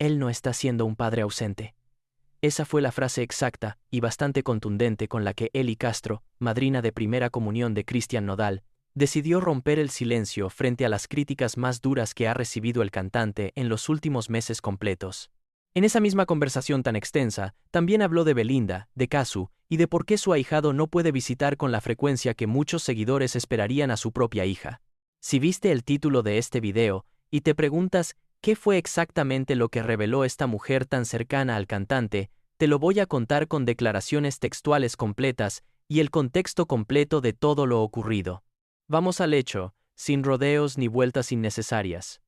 Él no está siendo un padre ausente. Esa fue la frase exacta y bastante contundente con la que Eli Castro, madrina de primera comunión de Cristian Nodal, decidió romper el silencio frente a las críticas más duras que ha recibido el cantante en los últimos meses completos. En esa misma conversación tan extensa, también habló de Belinda, de Casu, y de por qué su ahijado no puede visitar con la frecuencia que muchos seguidores esperarían a su propia hija. Si viste el título de este video, y te preguntas qué fue exactamente lo que reveló esta mujer tan cercana al cantante, te lo voy a contar con declaraciones textuales completas y el contexto completo de todo lo ocurrido. Vamos al hecho, sin rodeos ni vueltas innecesarias.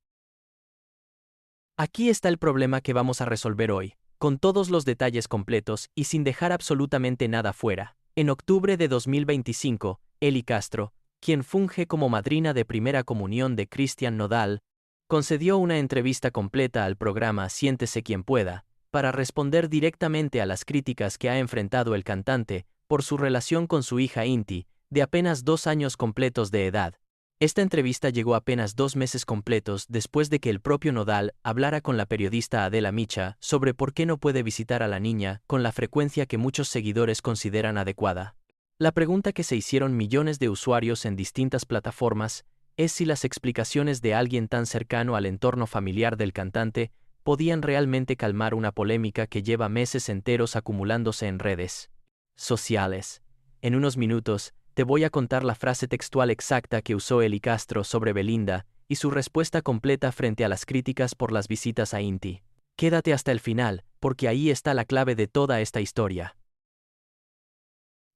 Aquí está el problema que vamos a resolver hoy, con todos los detalles completos y sin dejar absolutamente nada fuera. En octubre de 2025, Eli Castro, quien funge como madrina de primera comunión de Cristian Nodal, concedió una entrevista completa al programa Siéntese quien pueda, para responder directamente a las críticas que ha enfrentado el cantante por su relación con su hija Inti, de apenas 2 años completos de edad. Esta entrevista llegó apenas 2 meses completos después de que el propio Nodal hablara con la periodista Adela Micha sobre por qué no puede visitar a la niña con la frecuencia que muchos seguidores consideran adecuada. La pregunta que se hicieron millones de usuarios en distintas plataformas es si las explicaciones de alguien tan cercano al entorno familiar del cantante podían realmente calmar una polémica que lleva meses enteros acumulándose en redes sociales. En unos minutos, te voy a contar la frase textual exacta que usó Eli Castro sobre Belinda y su respuesta completa frente a las críticas por las visitas a Inti. Quédate hasta el final, porque ahí está la clave de toda esta historia.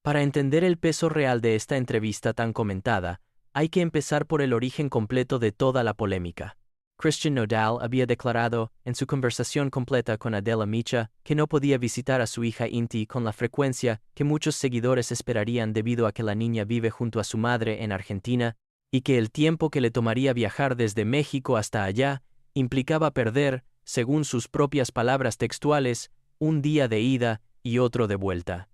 Para entender el peso real de esta entrevista tan comentada, hay que empezar por el origen completo de toda la polémica. Cristian Nodal había declarado, en su conversación completa con Adela Micha, que no podía visitar a su hija Inti con la frecuencia que muchos seguidores esperarían debido a que la niña vive junto a su madre en Argentina, y que el tiempo que le tomaría viajar desde México hasta allá implicaba perder, según sus propias palabras textuales, un día de ida y otro de vuelta.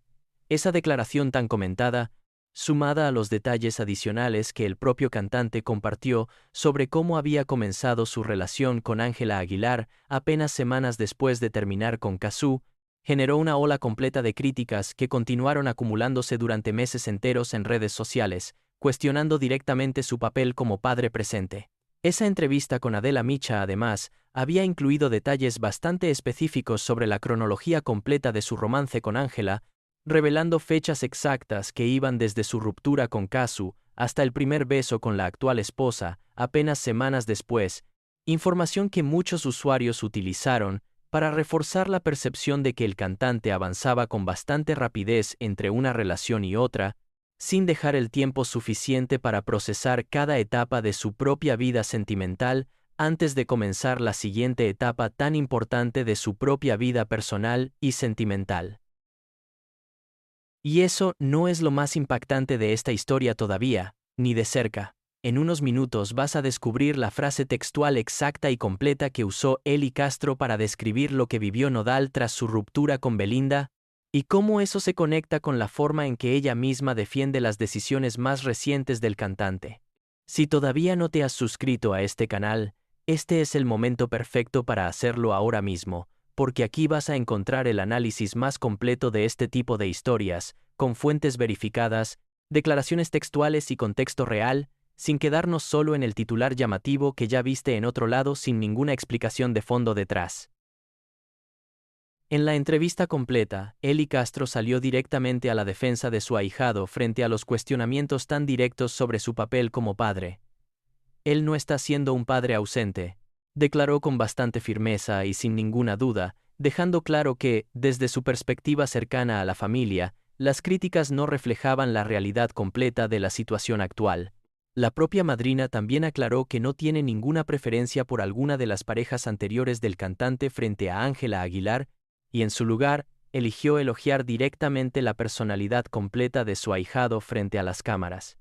Esa declaración tan comentada, sumada a los detalles adicionales que el propio cantante compartió sobre cómo había comenzado su relación con Ángela Aguilar apenas semanas después de terminar con Casu, generó una ola completa de críticas que continuaron acumulándose durante meses enteros en redes sociales, cuestionando directamente su papel como padre presente. Esa entrevista con Adela Micha, además, había incluido detalles bastante específicos sobre la cronología completa de su romance con Ángela, revelando fechas exactas que iban desde su ruptura con Casu hasta el primer beso con la actual esposa, apenas semanas después, información que muchos usuarios utilizaron para reforzar la percepción de que el cantante avanzaba con bastante rapidez entre una relación y otra, sin dejar el tiempo suficiente para procesar cada etapa de su propia vida sentimental antes de comenzar la siguiente etapa tan importante de su propia vida personal y sentimental. Y eso no es lo más impactante de esta historia todavía, ni de cerca. En unos minutos vas a descubrir la frase textual exacta y completa que usó Eli Castro para describir lo que vivió Nodal tras su ruptura con Belinda, y cómo eso se conecta con la forma en que ella misma defiende las decisiones más recientes del cantante. Si todavía no te has suscrito a este canal, este es el momento perfecto para hacerlo ahora mismo, porque aquí vas a encontrar el análisis más completo de este tipo de historias, con fuentes verificadas, declaraciones textuales y contexto real, sin quedarnos solo en el titular llamativo que ya viste en otro lado sin ninguna explicación de fondo detrás. En la entrevista completa, Eli Castro salió directamente a la defensa de su ahijado frente a los cuestionamientos tan directos sobre su papel como padre. Él no está siendo un padre ausente, declaró con bastante firmeza y sin ninguna duda, dejando claro que, desde su perspectiva cercana a la familia, las críticas no reflejaban la realidad completa de la situación actual. La propia madrina también aclaró que no tiene ninguna preferencia por alguna de las parejas anteriores del cantante frente a Ángela Aguilar, y en su lugar, eligió elogiar directamente la personalidad completa de su ahijado frente a las cámaras.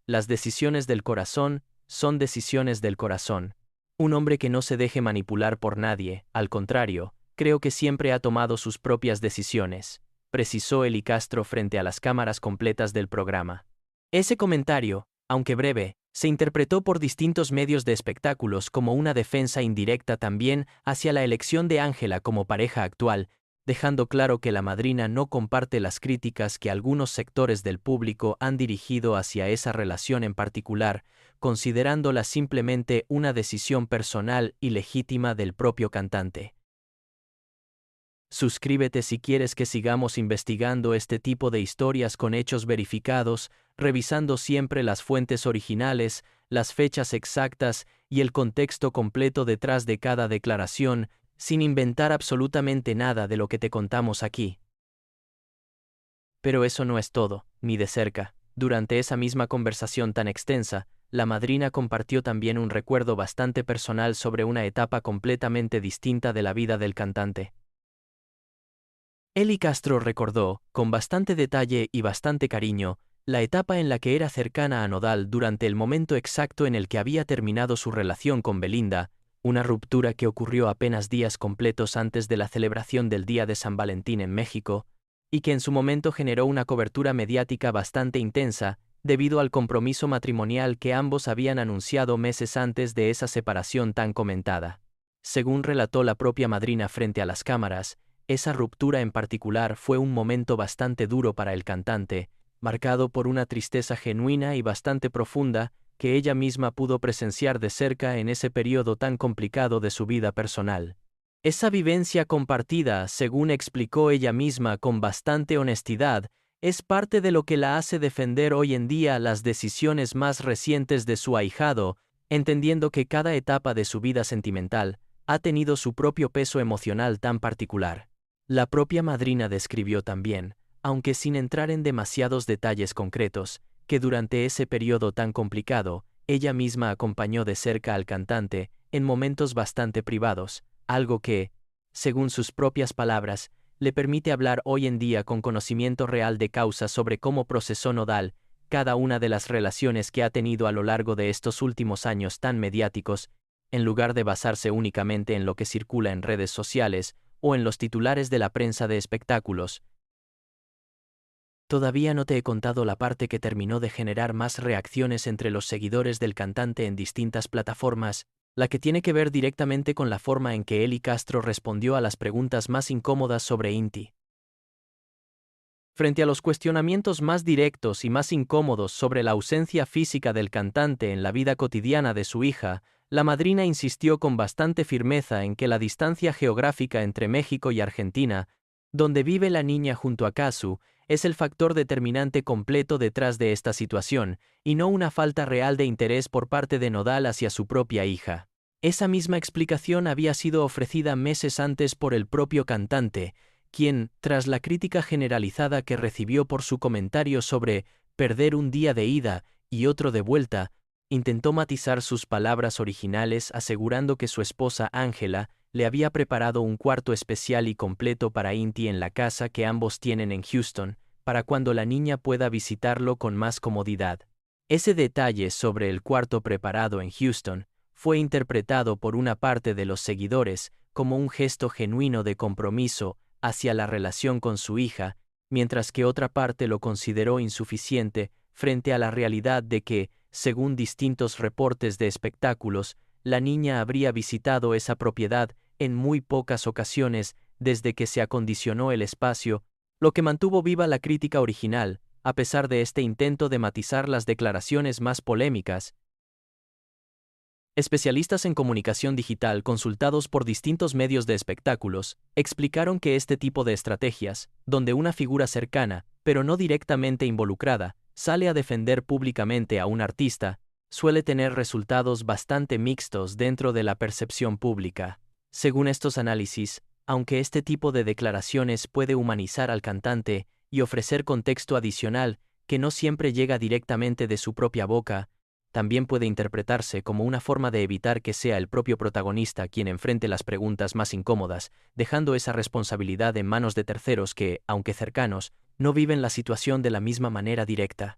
Las decisiones del corazón son decisiones del corazón. Un hombre que no se deje manipular por nadie, al contrario, creo que siempre ha tomado sus propias decisiones, precisó Eli Castro frente a las cámaras completas del programa. Ese comentario, aunque breve, Se interpretó por distintos medios de espectáculos como una defensa indirecta también hacia la elección de Ángela como pareja actual, dejando claro que la madrina no comparte las críticas que algunos sectores del público han dirigido hacia esa relación en particular, considerándola simplemente una decisión personal y legítima del propio cantante. Suscríbete si quieres que sigamos investigando este tipo de historias con hechos verificados, revisando siempre las fuentes originales, las fechas exactas y el contexto completo detrás de cada declaración, sin inventar absolutamente nada de lo que te contamos aquí. Pero eso no es todo, ni de cerca. Durante esa misma conversación tan extensa, la madrina compartió también un recuerdo bastante personal sobre una etapa completamente distinta de la vida del cantante. Eli Castro recordó, con bastante detalle y bastante cariño, la etapa en la que era cercana a Nodal durante el momento exacto en el que había terminado su relación con Belinda, una ruptura que ocurrió apenas días completos antes de la celebración del Día de San Valentín en México, y que en su momento generó una cobertura mediática bastante intensa, debido al compromiso matrimonial que ambos habían anunciado meses antes de esa separación tan comentada. Según relató la propia madrina frente a las cámaras, esa ruptura en particular fue un momento bastante duro para el cantante, marcado por una tristeza genuina y bastante profunda que ella misma pudo presenciar de cerca en ese periodo tan complicado de su vida personal. Esa vivencia compartida, según explicó ella misma con bastante honestidad, es parte de lo que la hace defender hoy en día las decisiones más recientes de su ahijado, entendiendo que cada etapa de su vida sentimental ha tenido su propio peso emocional tan particular. La propia madrina describió también, aunque sin entrar en demasiados detalles concretos, que durante ese periodo tan complicado, ella misma acompañó de cerca al cantante, en momentos bastante privados, algo que, según sus propias palabras, le permite hablar hoy en día con conocimiento real de causa sobre cómo procesó Nodal cada una de las relaciones que ha tenido a lo largo de estos últimos años tan mediáticos, en lugar de basarse únicamente en lo que circula en redes sociales o en los titulares de la prensa de espectáculos. Todavía no te he contado la parte que terminó de generar más reacciones entre los seguidores del cantante en distintas plataformas, la que tiene que ver directamente con la forma en que Eli Castro respondió a las preguntas más incómodas sobre Inti. Frente a los cuestionamientos más directos y más incómodos sobre la ausencia física del cantante en la vida cotidiana de su hija, la madrina insistió con bastante firmeza en que la distancia geográfica entre México y Argentina, donde vive la niña junto a Casu, es el factor determinante completo detrás de esta situación, y no una falta real de interés por parte de Nodal hacia su propia hija. Esa misma explicación había sido ofrecida meses antes por el propio cantante, quien, tras la crítica generalizada que recibió por su comentario sobre perder un día de ida y otro de vuelta, intentó matizar sus palabras originales asegurando que su esposa Ángela le había preparado un cuarto especial y completo para Inti en la casa que ambos tienen en Houston, para cuando la niña pueda visitarlo con más comodidad. Ese detalle sobre el cuarto preparado en Houston fue interpretado por una parte de los seguidores como un gesto genuino de compromiso hacia la relación con su hija, mientras que otra parte lo consideró insuficiente frente a la realidad de que, según distintos reportes de espectáculos, la niña habría visitado esa propiedad en muy pocas ocasiones desde que se acondicionó el espacio, lo que mantuvo viva la crítica original, a pesar de este intento de matizar las declaraciones más polémicas. Especialistas en comunicación digital consultados por distintos medios de espectáculos explicaron que este tipo de estrategias, donde una figura cercana, pero no directamente involucrada, sale a defender públicamente a un artista, suele tener resultados bastante mixtos dentro de la percepción pública. Según estos análisis, aunque este tipo de declaraciones puede humanizar al cantante y ofrecer contexto adicional que no siempre llega directamente de su propia boca, también puede interpretarse como una forma de evitar que sea el propio protagonista quien enfrente las preguntas más incómodas, dejando esa responsabilidad en manos de terceros que, aunque cercanos, no viven la situación de la misma manera directa.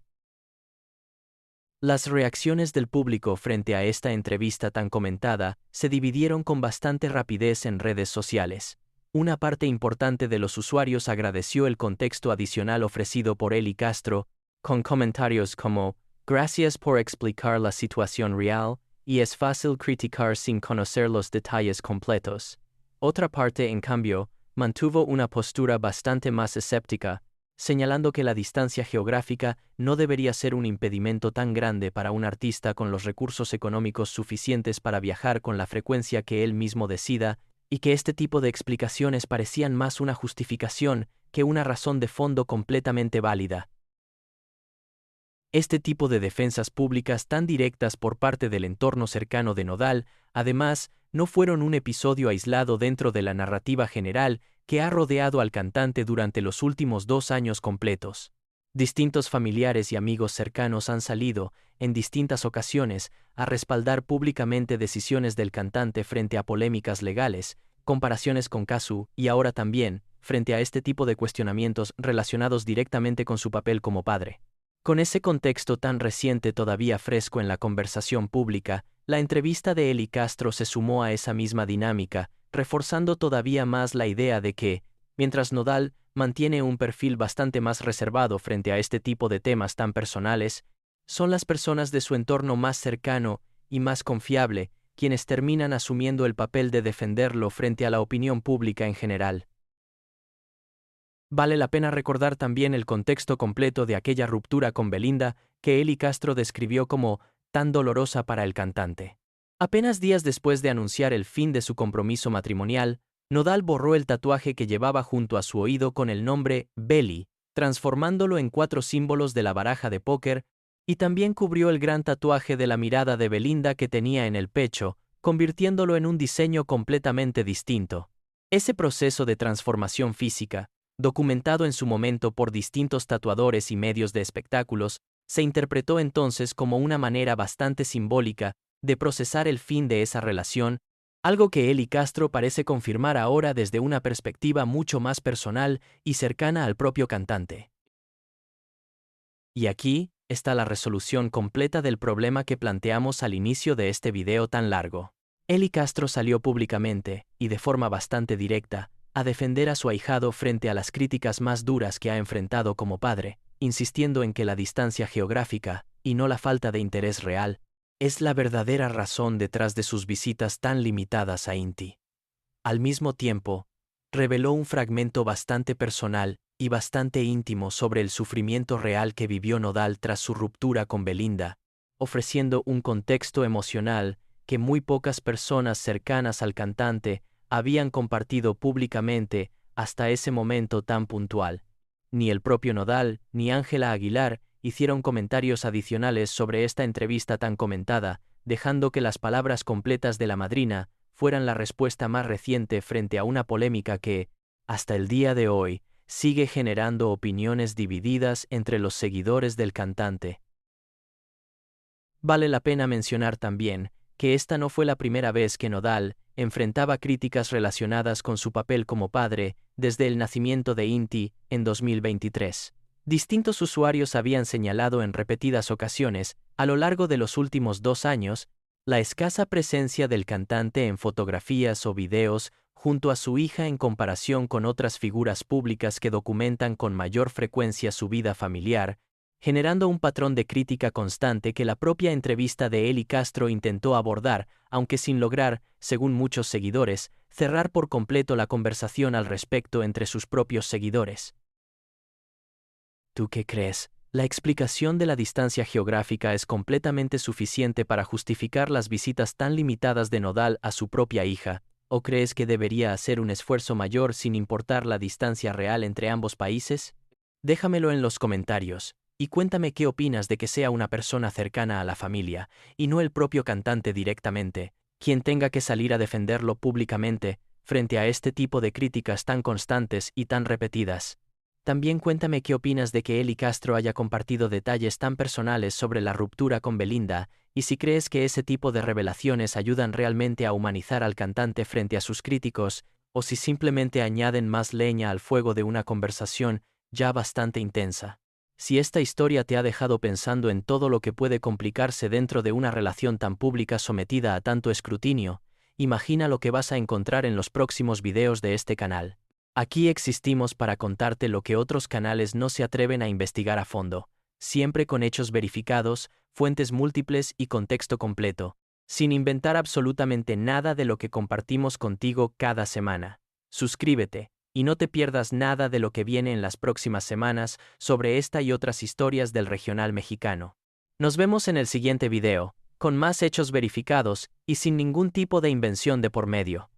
Las reacciones del público frente a esta entrevista tan comentada se dividieron con bastante rapidez en redes sociales. Una parte importante de los usuarios agradeció el contexto adicional ofrecido por Eli Castro, con comentarios como Gracias por explicar la situación real, y es fácil criticar sin conocer los detalles completos. Otra parte, en cambio, mantuvo una postura bastante más escéptica, señalando que la distancia geográfica no debería ser un impedimento tan grande para un artista con los recursos económicos suficientes para viajar con la frecuencia que él mismo decida, y que este tipo de explicaciones parecían más una justificación que una razón de fondo completamente válida. Este tipo de defensas públicas tan directas por parte del entorno cercano de Nodal, además, no fueron un episodio aislado dentro de la narrativa general que ha rodeado al cantante durante los últimos 2 años completos. Distintos familiares y amigos cercanos han salido, en distintas ocasiones, a respaldar públicamente decisiones del cantante frente a polémicas legales, comparaciones con Cazzu y ahora también, frente a este tipo de cuestionamientos relacionados directamente con su papel como padre. Con ese contexto tan reciente todavía fresco en la conversación pública, la entrevista de Eli Castro se sumó a esa misma dinámica, reforzando todavía más la idea de que, mientras Nodal mantiene un perfil bastante más reservado frente a este tipo de temas tan personales, son las personas de su entorno más cercano y más confiable quienes terminan asumiendo el papel de defenderlo frente a la opinión pública en general. Vale la pena recordar también el contexto completo de aquella ruptura con Belinda que Eli Castro describió como tan dolorosa para el cantante. Apenas días después de anunciar el fin de su compromiso matrimonial, Nodal borró el tatuaje que llevaba junto a su oído con el nombre Belly, transformándolo en 4 símbolos de la baraja de póker, y también cubrió el gran tatuaje de la mirada de Belinda que tenía en el pecho, convirtiéndolo en un diseño completamente distinto. Ese proceso de transformación física, documentado en su momento por distintos tatuadores y medios de espectáculos, se interpretó entonces como una manera bastante simbólica de procesar el fin de esa relación, algo que Eli Castro parece confirmar ahora desde una perspectiva mucho más personal y cercana al propio cantante. Y aquí está la resolución completa del problema que planteamos al inicio de este video tan largo. Eli Castro salió públicamente, y de forma bastante directa, a defender a su ahijado frente a las críticas más duras que ha enfrentado como padre, insistiendo en que la distancia geográfica, y no la falta de interés real, es la verdadera razón detrás de sus visitas tan limitadas a Inti. Al mismo tiempo, reveló un fragmento bastante personal y bastante íntimo sobre el sufrimiento real que vivió Nodal tras su ruptura con Belinda, ofreciendo un contexto emocional que muy pocas personas cercanas al cantante habían compartido públicamente hasta ese momento tan puntual. Ni el propio Nodal ni Ángela Aguilar hicieron comentarios adicionales sobre esta entrevista tan comentada, dejando que las palabras completas de la madrina fueran la respuesta más reciente frente a una polémica que, hasta el día de hoy, sigue generando opiniones divididas entre los seguidores del cantante. Vale la pena mencionar también que esta no fue la primera vez que Nodal enfrentaba críticas relacionadas con su papel como padre desde el nacimiento de Inti en 2023. Distintos usuarios habían señalado en repetidas ocasiones, a lo largo de los últimos 2 años, la escasa presencia del cantante en fotografías o videos junto a su hija en comparación con otras figuras públicas que documentan con mayor frecuencia su vida familiar, generando un patrón de crítica constante que la propia entrevista de Eli Castro intentó abordar, aunque sin lograr, según muchos seguidores, cerrar por completo la conversación al respecto entre sus propios seguidores. ¿Tú qué crees? ¿La explicación de la distancia geográfica es completamente suficiente para justificar las visitas tan limitadas de Nodal a su propia hija, o crees que debería hacer un esfuerzo mayor sin importar la distancia real entre ambos países? Déjamelo en los comentarios. Y cuéntame qué opinas de que sea una persona cercana a la familia, y no el propio cantante directamente, quien tenga que salir a defenderlo públicamente, frente a este tipo de críticas tan constantes y tan repetidas. También cuéntame qué opinas de que Eli Castro haya compartido detalles tan personales sobre la ruptura con Belinda, y si crees que ese tipo de revelaciones ayudan realmente a humanizar al cantante frente a sus críticos, o si simplemente añaden más leña al fuego de una conversación ya bastante intensa. Si esta historia te ha dejado pensando en todo lo que puede complicarse dentro de una relación tan pública sometida a tanto escrutinio, imagina lo que vas a encontrar en los próximos videos de este canal. Aquí existimos para contarte lo que otros canales no se atreven a investigar a fondo. siempre con hechos verificados, fuentes múltiples y contexto completo, sin inventar absolutamente nada de lo que compartimos contigo cada semana. Suscríbete, y no te pierdas nada de lo que viene en las próximas semanas sobre esta y otras historias del regional mexicano. Nos vemos en el siguiente video, con más hechos verificados y sin ningún tipo de invención de por medio.